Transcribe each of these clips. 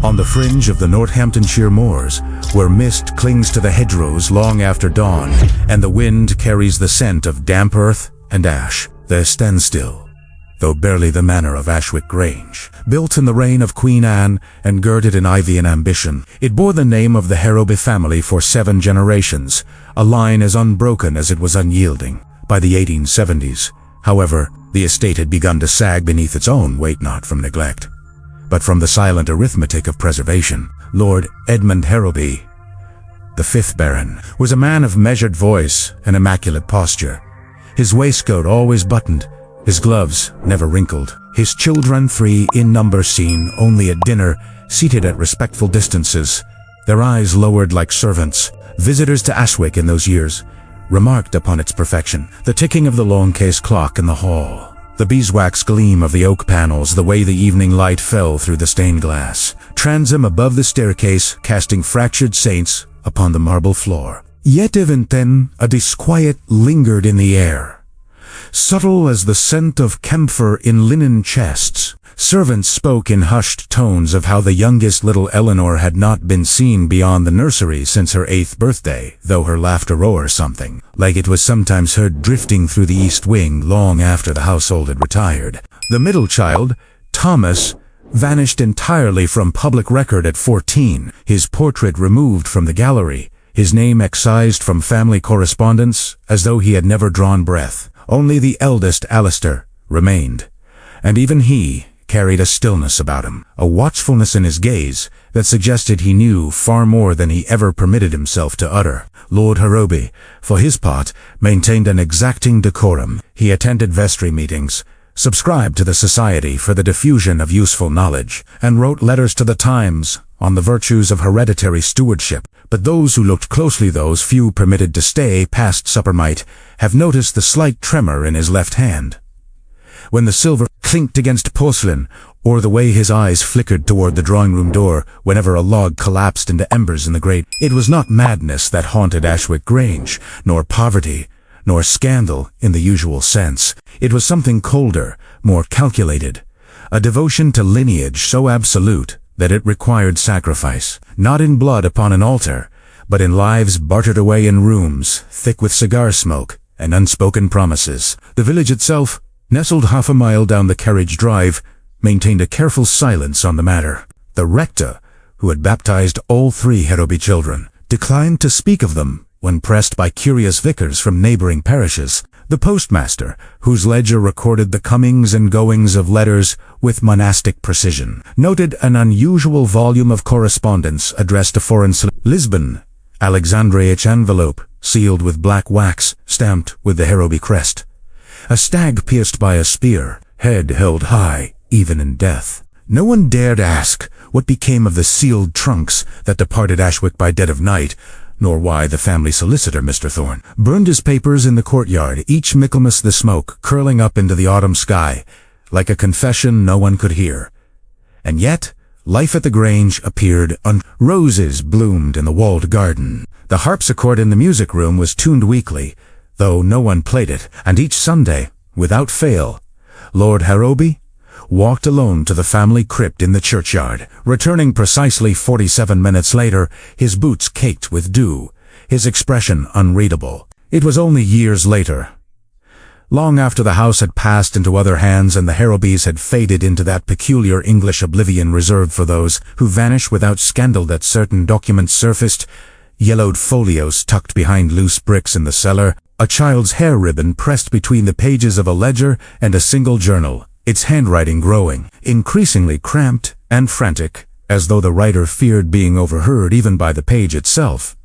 on the fringe of the Northamptonshire moors, where mist clings to the hedgerows long after dawn, and the wind carries the scent of damp earth and ash. There stands still, though barely the manor of Ashwick Grange. Built in the reign of Queen Anne and girded in ivy and ambition, it bore the name of the Harrowby family for 7 generations, a line as unbroken as it was unyielding. By the 1870s, however, the estate had begun to sag beneath its own weight, not from neglect, but from the silent arithmetic of preservation. Lord Edmund Harrowby, the 5th Baron, was a man of measured voice and immaculate posture. His waistcoat always buttoned, his gloves never wrinkled. His children, 3 in number, seen only at dinner, seated at respectful distances, their eyes lowered like servants. Visitors to Ashwick in those years remarked upon its perfection, the ticking of the long case clock in the hall, the beeswax gleam of the oak panels, the way the evening light fell through the stained glass, transom above the staircase casting fractured saints upon the marble floor. Yet even then a disquiet lingered in the air, subtle as the scent of camphor in linen chests. Servants spoke in hushed tones of how the youngest little Eleanor had not been seen beyond the nursery since her 8th birthday, though her laughter or something, like it was sometimes heard drifting through the east wing long after the household had retired. The middle child, Thomas, vanished entirely from public record at 14, his portrait removed from the gallery, his name excised from family correspondence as though he had never drawn breath. Only the eldest, Alistair, remained, and even he carried a stillness about him, a watchfulness in his gaze that suggested he knew far more than he ever permitted himself to utter. Lord Harrowby, for his part, maintained an exacting decorum. He attended vestry meetings, subscribed to the Society for the Diffusion of Useful Knowledge, and wrote letters to the Times on the virtues of hereditary stewardship. But those who looked closely, those few permitted to stay past supper, might have noticed the slight tremor in his left hand when the silver clinked against porcelain, or the way his eyes flickered toward the drawing-room door whenever a log collapsed into embers in the grate. It was not madness that haunted Ashwick Grange, nor poverty, nor scandal in the usual sense. It was something colder, more calculated, a devotion to lineage so absolute that it required sacrifice, not in blood upon an altar, but in lives bartered away in rooms thick with cigar smoke and unspoken promises. The village itself, nestled half a mile down the carriage drive, maintained a careful silence on the matter. The rector, who had baptized all 3 Harrowby children, declined to speak of them when pressed by curious vicars from neighboring parishes. The postmaster, whose ledger recorded the comings and goings of letters with monastic precision, noted an unusual volume of correspondence addressed to foreign Lisbon, Alexandria envelope, sealed with black wax, stamped with the Harrowby crest. A stag pierced by a spear, head held high, even in death. No one dared ask what became of the sealed trunks that departed Ashwick by dead of night, nor why the family solicitor, Mr. Thorne, burned his papers in the courtyard, each Michaelmas, the smoke curling up into the autumn sky, like a confession no one could hear. And yet, life at the Grange appeared roses bloomed in the walled garden. The harpsichord in the music room was tuned weekly, though no one played it, and each Sunday, without fail, Lord Harrowby walked alone to the family crypt in the churchyard, returning precisely 47 minutes later, his boots caked with dew, his expression unreadable. It was only years later, long after the house had passed into other hands and the Harrowbys had faded into that peculiar English oblivion reserved for those who vanish without scandal, that certain documents surfaced, yellowed folios tucked behind loose bricks in the cellar, a child's hair ribbon pressed between the pages of a ledger, and a single journal, its handwriting growing, increasingly cramped and frantic, as though the writer feared being overheard even by the page itself.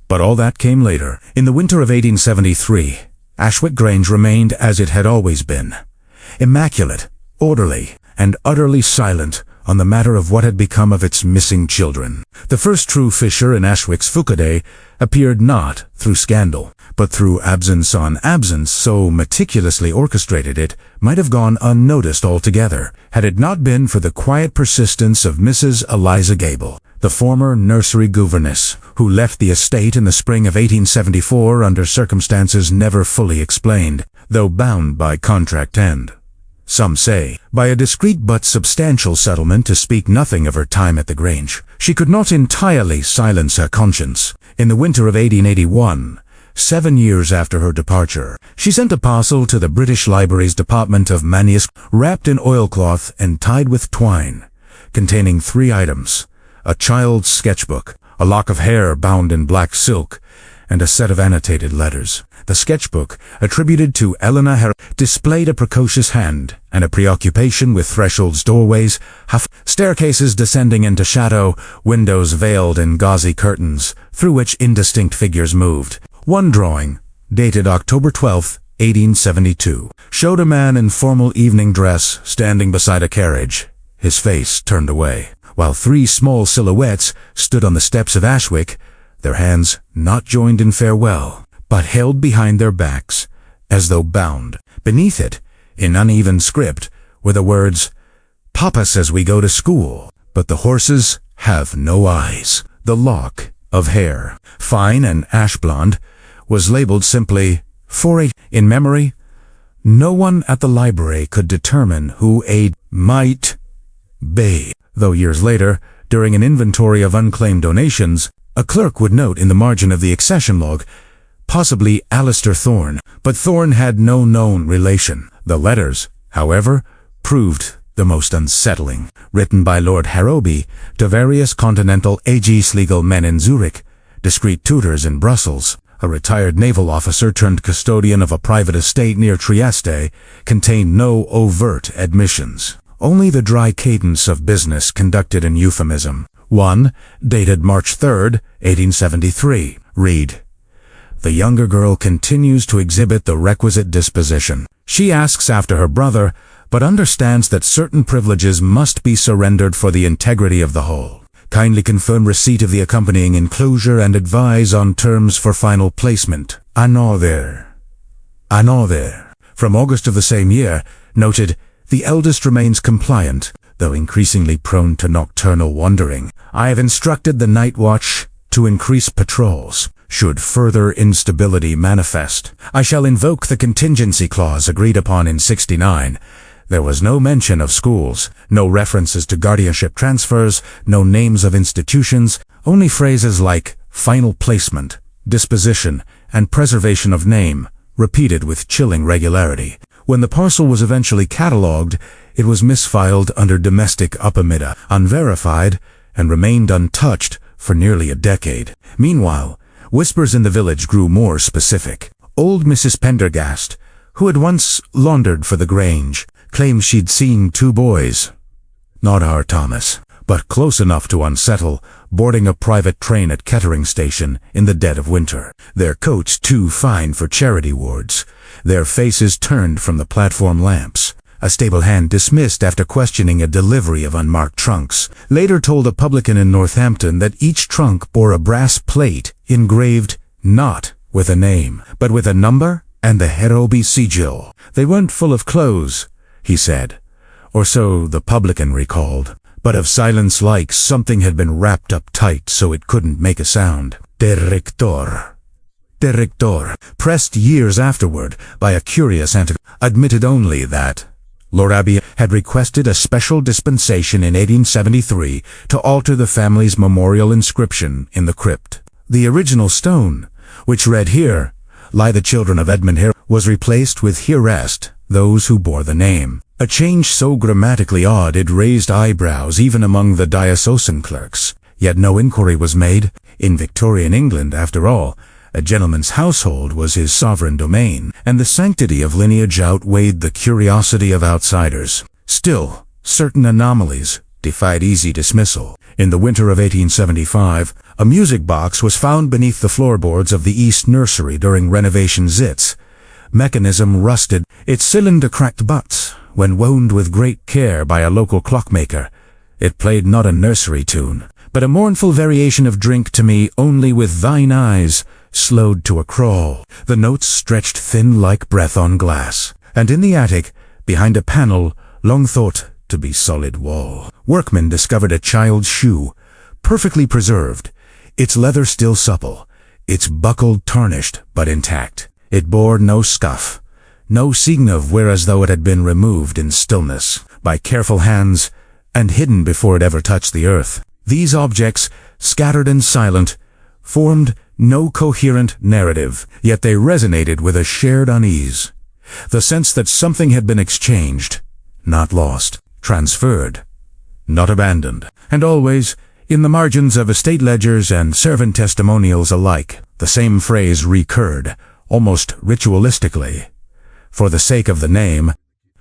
But all that came later. In the winter of 1873, Ashwick Grange remained as it had always been, immaculate, orderly, and utterly silent on the matter of what had become of its missing children. The first true fissure in Ashwick's Fukaday appeared not through scandal, but through absence on absence so meticulously orchestrated it might have gone unnoticed altogether, had it not been for the quiet persistence of Mrs. Eliza Gable, the former nursery governess, who left the estate in the spring of 1874 under circumstances never fully explained, though bound by contract and some say, by a discreet but substantial settlement, to speak nothing of her time at the Grange. She could not entirely silence her conscience. In the winter of 1881, 7 years after her departure, she sent a parcel to the British Library's Department of Manuscripts, wrapped in oilcloth and tied with twine, containing 3 items: a child's sketchbook, a lock of hair bound in black silk, and a set of annotated letters. The sketchbook, attributed to Eleanor Harris, displayed a precocious hand and a preoccupation with thresholds, doorways, staircases descending into shadow, windows veiled in gauzy curtains, through which indistinct figures moved. One drawing, dated October 12, 1872, showed a man in formal evening dress standing beside a carriage, his face turned away, while 3 small silhouettes stood on the steps of Ashwick, their hands not joined in farewell, but held behind their backs, as though bound. Beneath it, in uneven script, were the words, "Papa says we go to school, but the horses have no eyes." The lock of hair, fine and ash blonde, was labeled simply, "For a." In memory, no one at the library could determine who a might be, though years later, during an inventory of unclaimed donations, a clerk would note in the margin of the accession log, possibly Alistair Thorne, but Thorne had no known relation. The letters, however, proved the most unsettling, written by Lord Harrowby to various continental AG's legal men in Zurich, discreet tutors in Brussels, a retired naval officer turned custodian of a private estate near Trieste, contained no overt admissions, only the dry cadence of business conducted in euphemism. One, dated March 3, 1873, read, "The younger girl continues to exhibit the requisite disposition. She asks after her brother, but understands that certain privileges must be surrendered for the integrity of the whole. Kindly confirm receipt of the accompanying enclosure and advise on terms for final placement. Another." From August of the same year, noted, "The eldest remains compliant, though increasingly prone to nocturnal wandering. I have instructed the night watch to increase patrols. Should further instability manifest, I shall invoke the contingency clause agreed upon in '69. There was no mention of schools, no references to guardianship transfers, no names of institutions, only phrases like final placement, disposition, and preservation of name, repeated with chilling regularity. When the parcel was eventually catalogued, it was misfiled under domestic upamida, unverified, and remained untouched for nearly a decade. Meanwhile, whispers in the village grew more specific. Old Mrs. Pendergast, who had once laundered for the Grange, claimed she'd seen 2 boys, not our Thomas, but close enough to unsettle, boarding a private train at Kettering Station in the dead of winter, their coats too fine for charity wards, their faces turned from the platform lamps. A stable hand dismissed after questioning a delivery of unmarked trunks, later told a publican in Northampton that each trunk bore a brass plate engraved not with a name, but with a number and the Harrowby sigil. They weren't full of clothes, he said, or so the publican recalled, but of silence, like something had been wrapped up tight so it couldn't make a sound. Director, pressed years afterward by a curious admitted only that Lord Abbey had requested a special dispensation in 1873 to alter the family's memorial inscription in the crypt. The original stone, which read "Here lie the children of Edmund Harry," was replaced with "Here rest those who bore the name," a change so grammatically odd it raised eyebrows even among the diocesan clerks. Yet no inquiry was made. In Victorian England, after all, a gentleman's household was his sovereign domain, and the sanctity of lineage outweighed the curiosity of outsiders. Still, certain anomalies defied easy dismissal. In the winter of 1875, a music box was found beneath the floorboards of the East Nursery during renovation zits. Mechanism rusted, its cylinder cracked butts. When wound with great care by a local clockmaker, it played not a nursery tune, but a mournful variation of "Drink to me only with thine eyes," slowed to a crawl. The notes stretched thin like breath on glass. And in the attic, behind a panel long thought to be solid wall, workmen discovered a child's shoe, perfectly preserved, its leather still supple, its buckle tarnished but intact. It bore no scuff, no sign of where, as though it had been removed in stillness by careful hands and hidden before it ever touched the earth. These objects, scattered and silent, formed no coherent narrative, yet they resonated with a shared unease. The sense that something had been exchanged, not lost, transferred, not abandoned. And always, in the margins of estate ledgers and servant testimonials alike, the same phrase recurred, almost ritualistically. For the sake of the name,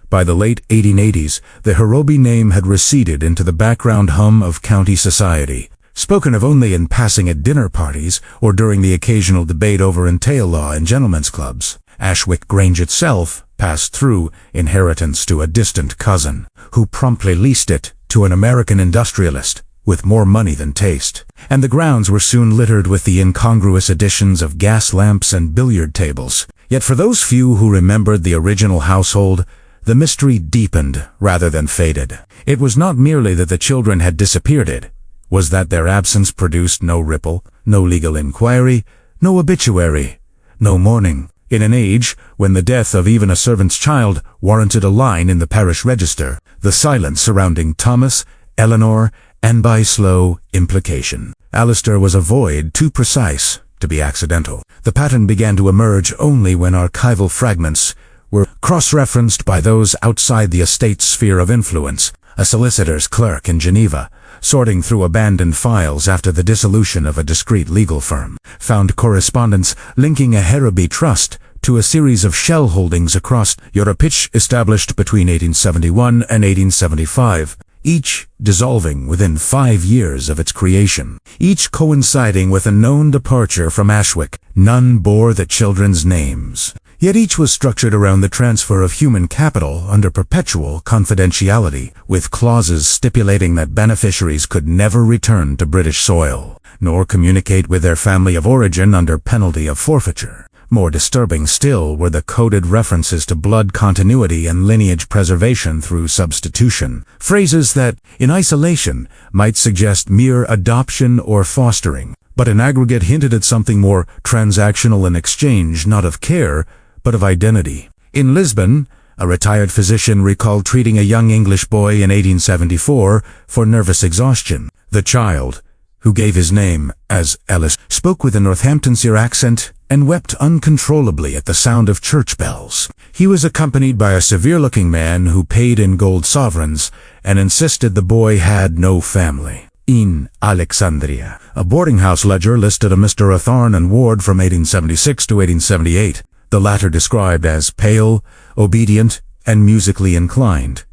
by the late 1880s, the Harobi name had receded into the background hum of county society, spoken of only in passing at dinner parties or during the occasional debate over entail law in gentlemen's clubs. Ashwick Grange itself passed through inheritance to a distant cousin, who promptly leased it to an American industrialist with more money than taste, and the grounds were soon littered with the incongruous additions of gas lamps and billiard tables. Yet for those few who remembered the original household, the mystery deepened rather than faded. It was not merely that the children had disappeared, it was that their absence produced no ripple, no legal inquiry, no obituary, no mourning. In an age when the death of even a servant's child warranted a line in the parish register, the silence surrounding Thomas, Eleanor, and by slow implication, Alistair was a void too precise to be accidental. The pattern began to emerge only when archival fragments were cross-referenced by those outside the estate's sphere of influence, a solicitor's clerk in Geneva, sorting through abandoned files after the dissolution of a discreet legal firm, found correspondence linking a Harobi trust to a series of shell holdings across Europe established between 1871 and 1875, each dissolving within 5 years of its creation, each coinciding with a known departure from Ashwick. None bore the children's names, yet each was structured around the transfer of human capital under perpetual confidentiality, with clauses stipulating that beneficiaries could never return to British soil, nor communicate with their family of origin under penalty of forfeiture. More disturbing still were the coded references to blood continuity and lineage preservation through substitution, phrases that, in isolation, might suggest mere adoption or fostering, but in aggregate hinted at something more transactional in exchange, not of care, but of identity. In Lisbon, a retired physician recalled treating a young English boy in 1874 for nervous exhaustion. The child, who gave his name as Ellis, spoke with a Northamptonshire accent and wept uncontrollably at the sound of church bells. He was accompanied by a severe-looking man who paid in gold sovereigns and insisted the boy had no family. In Alexandria, a boarding-house ledger listed a Mr. Athorn and Ward from 1876 to 1878, the latter described as pale, obedient, and musically inclined.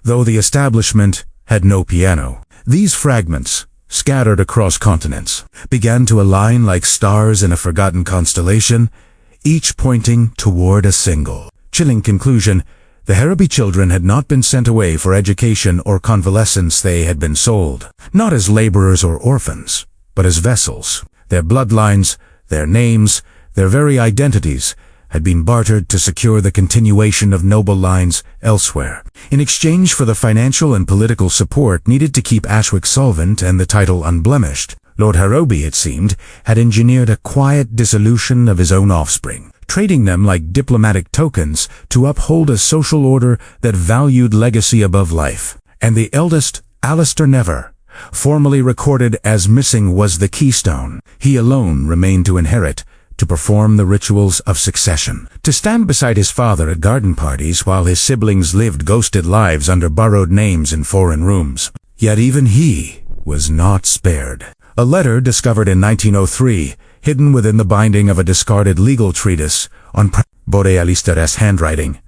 Though the establishment had no piano, these fragments, scattered across continents, began to align like stars in a forgotten constellation, each pointing toward a single, chilling conclusion: the Harobi children had not been sent away for education or convalescence. They had been sold, not as laborers or orphans, but as vessels. Their bloodlines, their names, their very identities had been bartered to secure the continuation of noble lines elsewhere, in exchange for the financial and political support needed to keep Ashwick solvent and the title unblemished. Lord Harobi, it seemed, had engineered a quiet dissolution of his own offspring, trading them like diplomatic tokens to uphold a social order that valued legacy above life. And the eldest, Alistair Never, formally recorded as missing, was the keystone. He alone remained to inherit, to perform the rituals of succession, to stand beside his father at garden parties while his siblings lived ghosted lives under borrowed names in foreign rooms. Yet even he was not spared. A letter discovered in 1903, hidden within the binding of a discarded legal treatise on bore Alistair's handwriting,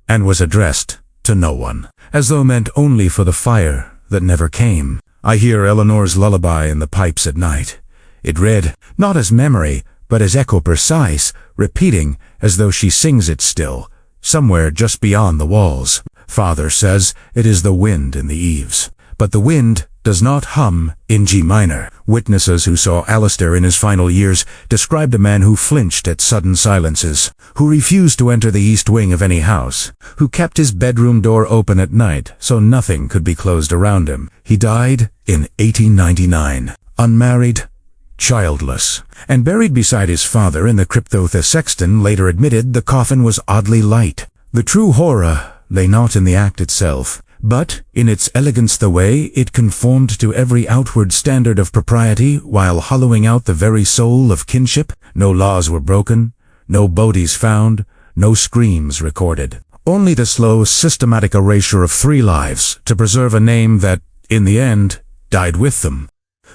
and was addressed to no one, as though meant only for the fire that never came. I hear Eleanor's lullaby in the pipes at night. It read, not as memory, but as echo precise, repeating as though she sings it still, somewhere just beyond the walls. Father says it is the wind in the eaves, but the wind does not hum in G minor. Witnesses who saw Alistair in his final years described a man who flinched at sudden silences, who refused to enter the east wing of any house, who kept his bedroom door open at night so nothing could be closed around him. He died in 1899, unmarried, childless, and buried beside his father in the crypto. The sexton later admitted the coffin was oddly light. The true horror lay not in the act itself, but in its elegance, the way it conformed to every outward standard of propriety while hollowing out the very soul of kinship. No laws were broken, no bodies found, no screams recorded. Only the slow, systematic erasure of 3 lives to preserve a name that, in the end, died with them.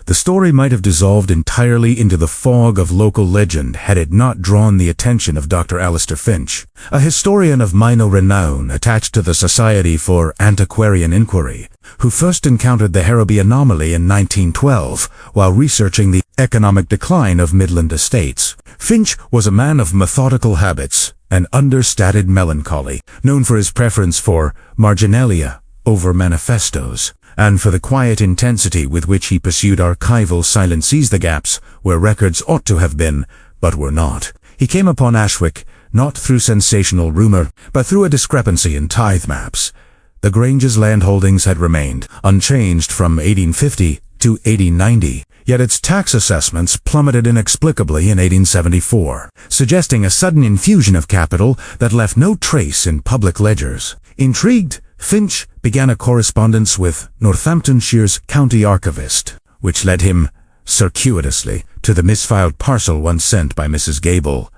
The story might have dissolved entirely into the fog of local legend had it not drawn the attention of Dr. Alistair Finch, a historian of minor renown attached to the Society for Antiquarian Inquiry, who first encountered the Harrowby anomaly in 1912 while researching the economic decline of Midland estates. Finch was a man of methodical habits and understated melancholy, known for his preference for marginalia over manifestos, and for the quiet intensity with which he pursued archival silent sees the gaps where records ought to have been, but were not. He came upon Ashwick not through sensational rumor, but through a discrepancy in tithe maps. The Grange's land holdings had remained unchanged from 1850 to 1890, yet its tax assessments plummeted inexplicably in 1874, suggesting a sudden infusion of capital that left no trace in public ledgers. Intrigued, Finch began a correspondence with Northamptonshire's county archivist, which led him, circuitously, to the misfiled parcel once sent by Mrs. Gable.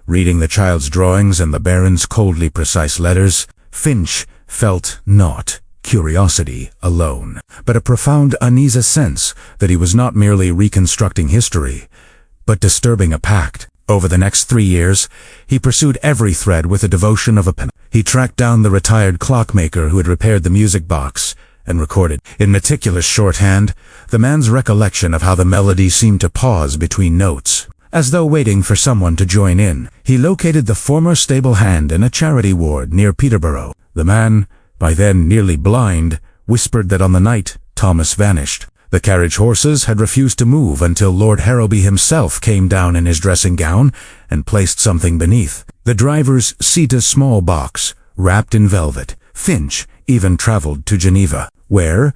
Reading the child's drawings and the Baron's coldly precise letters, Finch felt not curiosity alone, but a profound uneasy sense that he was not merely reconstructing history, but disturbing a pact. Over the next 3 years, he pursued every thread with the devotion of a pen. He tracked down the retired clockmaker who had repaired the music box and recorded, in meticulous shorthand, the man's recollection of how the melody seemed to pause between notes, as though waiting for someone to join in. He located the former stable hand in a charity ward near Peterborough. The man, by then nearly blind, whispered that on the night Thomas vanished. The carriage horses had refused to move until Lord Harrowby himself came down in his dressing gown and placed something beneath. The driver's seat, a small box, wrapped in velvet. Finch even traveled to Geneva, where,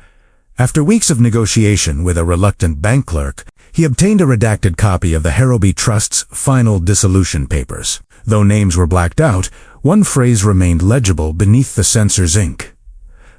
after weeks of negotiation with a reluctant bank clerk, he obtained a redacted copy of the Harrowby Trust's final dissolution papers. Though names were blacked out, one phrase remained legible beneath the censor's ink.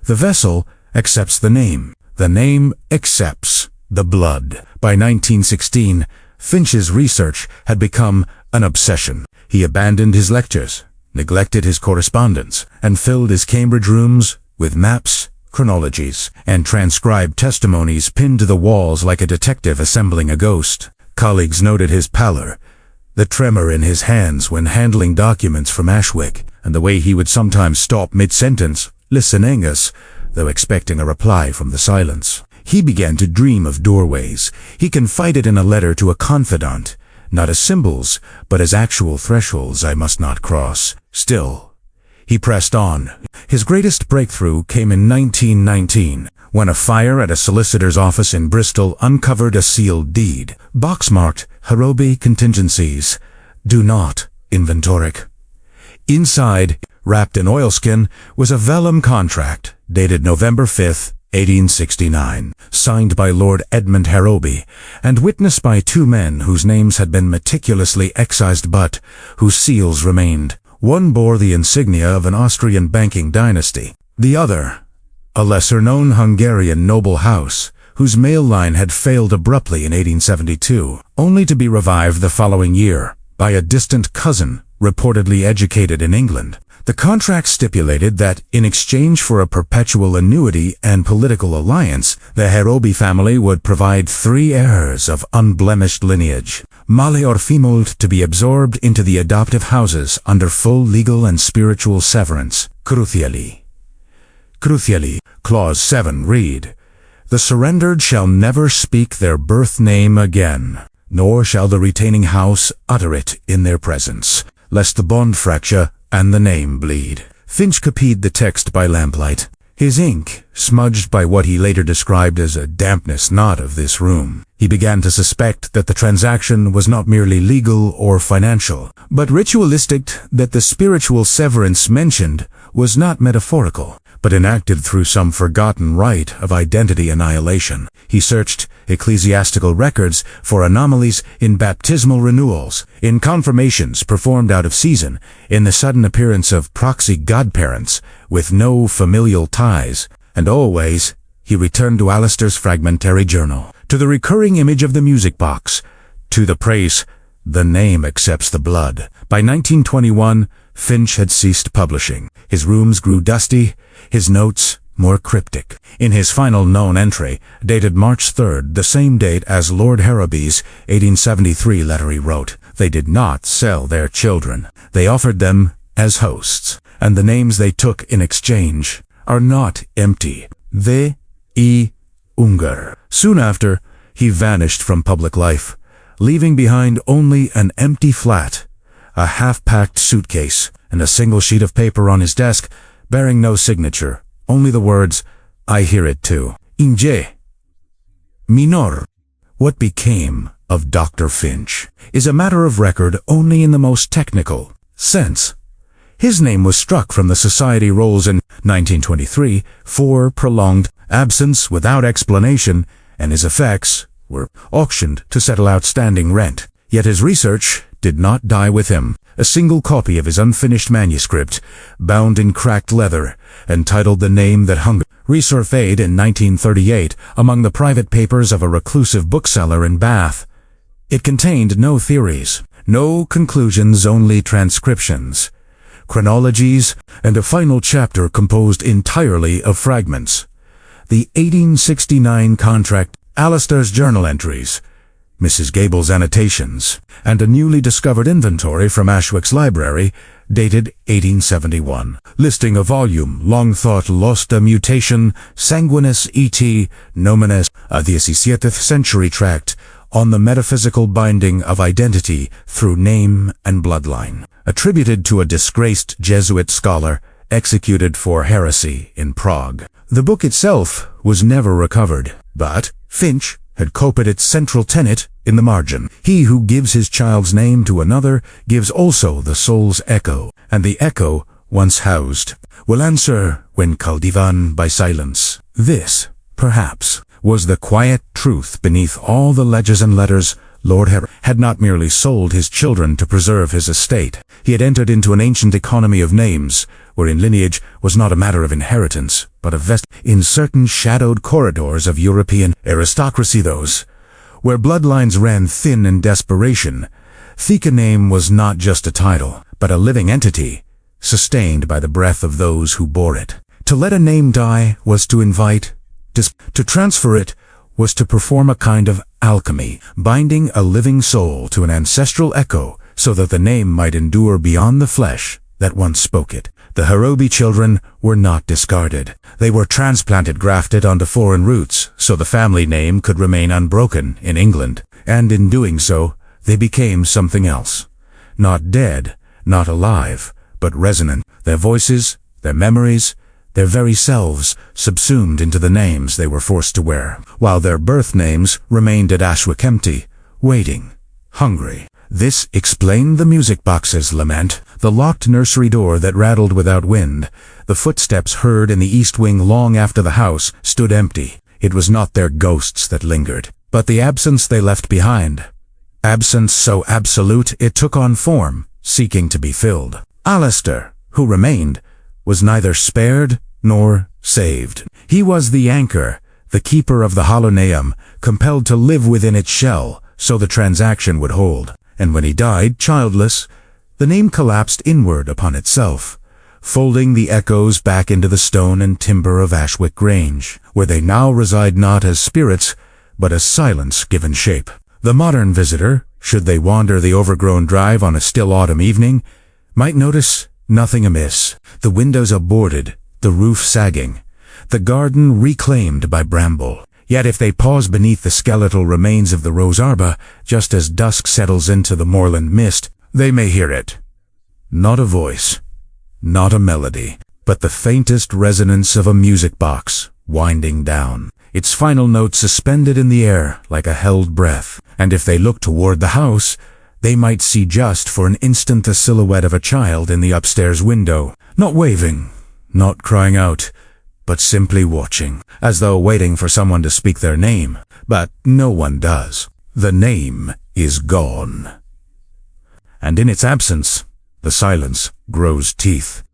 The vessel accepts the name. The name accepts the blood. By 1916, Finch's research had become an obsession. He abandoned his lectures, neglected his correspondence, and filled his Cambridge rooms with maps, chronologies, and transcribed testimonies pinned to the walls like a detective assembling a ghost. Colleagues noted his pallor, the tremor in his hands when handling documents from Ashwick, and the way he would sometimes stop mid-sentence, listening us, though expecting a reply from the silence. He began to dream of doorways. He confided in a letter to a confidant, not as symbols, but as actual thresholds I must not cross. Still, he pressed on. His greatest breakthrough came in 1919, when a fire at a solicitor's office in Bristol uncovered a sealed deed, box-marked Harrowby Contingencies, Do Not Inventoric. Inside, wrapped in oilskin, was a vellum contract dated November 5th, 1869, signed by Lord Edmund Harrowby, and witnessed by 2 men whose names had been meticulously excised but whose seals remained. One bore the insignia of an Austrian banking dynasty, the other, a lesser-known Hungarian noble house, whose mail line had failed abruptly in 1872, only to be revived the following year by a distant cousin reportedly educated in England. The contract stipulated that, in exchange for a perpetual annuity and political alliance, the Harrowby family would provide 3 heirs of unblemished lineage, male or female, to be absorbed into the adoptive houses under full legal and spiritual severance. Crucially, Clause 7 read, The surrendered shall never speak their birth name again, nor shall the retaining house utter it in their presence, lest the bond fracture and the name bleed. Finch copied the text by lamplight, his ink smudged by what he later described as a dampness not of this room. He began to suspect that the transaction was not merely legal or financial, but ritualistic, that the spiritual severance mentioned was not metaphorical, but enacted through some forgotten rite of identity annihilation. He searched ecclesiastical records for anomalies in baptismal renewals, in confirmations performed out of season, in the sudden appearance of proxy godparents with no familial ties, and always he returned to Alistair's fragmentary journal, to the recurring image of the music box, to the praise, "The name accepts the blood." By 1921, Finch had ceased publishing. His rooms grew dusty, his notes more cryptic. In his final known entry, dated March 3rd, the same date as Lord Harrowby's 1873 letter, he wrote, "They did not sell their children. They offered them as hosts, and the names they took in exchange are not empty. They Unger." Soon after, he vanished from public life, leaving behind only an empty flat, a half-packed suitcase, and a single sheet of paper on his desk, bearing no signature, only the words, "I hear it too." Inge Minor. What became of Dr. Finch is a matter of record only in the most technical sense. His name was struck from the society rolls in 1923 for prolonged absence without explanation, and his effects were auctioned to settle outstanding rent. Yet his research did not die with him. A single copy of his unfinished manuscript, bound in cracked leather, entitled "The Name That Hung," resurfaced in 1938 among the private papers of a reclusive bookseller in Bath. It contained no theories, no conclusions, only transcriptions, chronologies, and a final chapter composed entirely of fragments. The 1869 contract, Alistair's journal entries, Mrs. Gable's annotations, and a newly discovered inventory from Ashwick's library, dated 1871, listing a volume long thought lost a mutation sanguinis et nominis, the 17th century tract on the metaphysical binding of identity through name and bloodline, attributed to a disgraced Jesuit scholar executed for heresy in Prague. The book itself was never recovered, but Finch had copied its central tenet in the margin. He who gives his child's name to another gives also the soul's echo, and the echo, once housed, will answer when called even by silence. This, perhaps, was the quiet truth beneath all the ledgers and letters. Lord Harry had not merely sold his children to preserve his estate. He had entered into an ancient economy of names, wherein lineage was not a matter of inheritance, but of vest in certain shadowed corridors of European aristocracy, those where bloodlines ran thin in desperation. The name was not just a title, but a living entity, sustained by the breath of those who bore it. To let a name die was to invite, to transfer it was to perform a kind of alchemy, binding a living soul to an ancestral echo so that the name might endure beyond the flesh that once spoke it. The Harrowby children were not discarded. They were transplanted, grafted onto foreign roots, so the family name could remain unbroken in England, and in doing so, they became something else. Not dead, not alive, but resonant. Their voices, their memories, their very selves subsumed into the names they were forced to wear, while their birth names remained at Ashwick empty, waiting, hungry. This explained the music box's lament, the locked nursery door that rattled without wind, the footsteps heard in the east wing long after the house stood empty. It was not their ghosts that lingered, but the absence they left behind. Absence so absolute it took on form, seeking to be filled. Alistair, who remained, was neither spared nor saved. He was the anchor, the keeper of the holoneum, compelled to live within its shell so the transaction would hold. And when he died, childless, the name collapsed inward upon itself, folding the echoes back into the stone and timber of Ashwick Grange, where they now reside not as spirits, but as silence given shape. The modern visitor, should they wander the overgrown drive on a still autumn evening, might notice nothing amiss. The windows are boarded, the roof sagging, the garden reclaimed by bramble. Yet if they pause beneath the skeletal remains of the rose arbor, just as dusk settles into the moorland mist, they may hear it. Not a voice, not a melody, but the faintest resonance of a music box winding down, its final note suspended in the air like a held breath. And if they look toward the house, they might see just for an instant the silhouette of a child in the upstairs window, not waving, not crying out, but simply watching, as though waiting for someone to speak their name. but no one does. The name is gone. And in its absence, the silence grows teeth.